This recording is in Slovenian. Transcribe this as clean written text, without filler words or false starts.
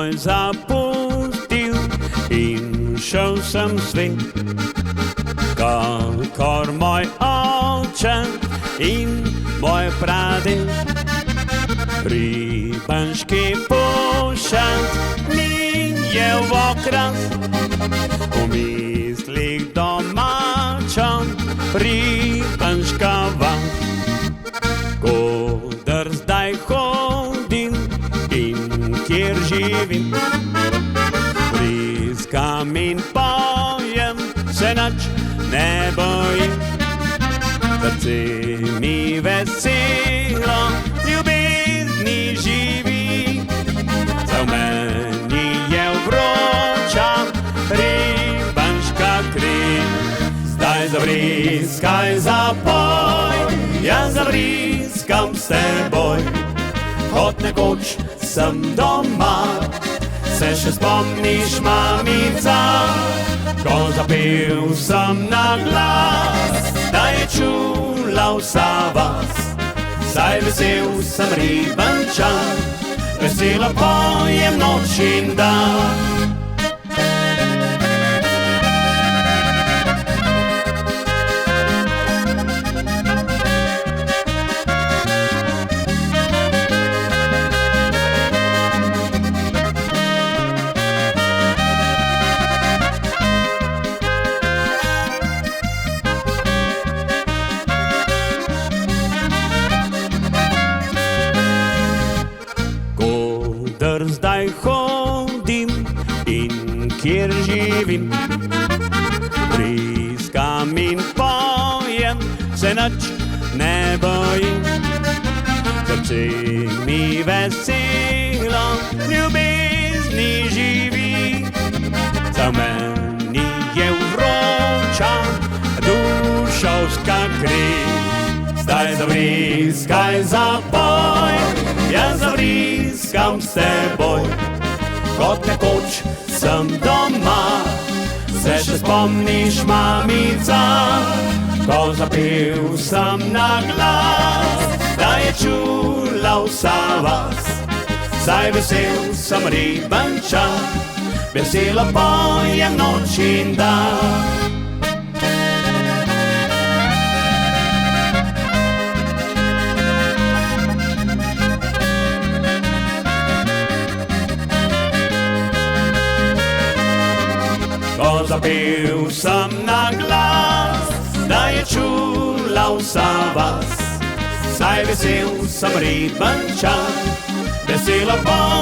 moj zapustil in šel sem svet, kakor moj oče in moj praded. Ribanški pošalt mi je v okras, v mislih domača Ribanška vas. Koder zdaj hodim in kjer živim, briskam in pojem, se nič ne bojim. Srce mi veselo ljubezni živi, za meni je vroča ribanška kri. Zdaj zavriskaj, zapoj, jaz zavriskam s teboj. Kot nekoč sem doma, se še spomniš, mamica, ko zapel sem na glas, da je čula vsa vas. Saj vesel sem Ribančan, veselo pojem noč in dan. Zdaj hodim in kjer živim, briskam in pojem, se nič ne bojim. Srce mi veselo ljubezni živi, za meni je vroča dušovska kri. Zdaj zavriskaj, zapoj, jaz zavriskam s teboj. Kot nekoč sem doma, se še spomniš, mamica, ko zapel sem na glas, da je čula vsa vas. Zdaj vesel sem Ribančan, veselo pojem noč in dan. Ko zapel sem na glas, da je čula vsa vas. Saj vesel sem Ribančan, veselo pojem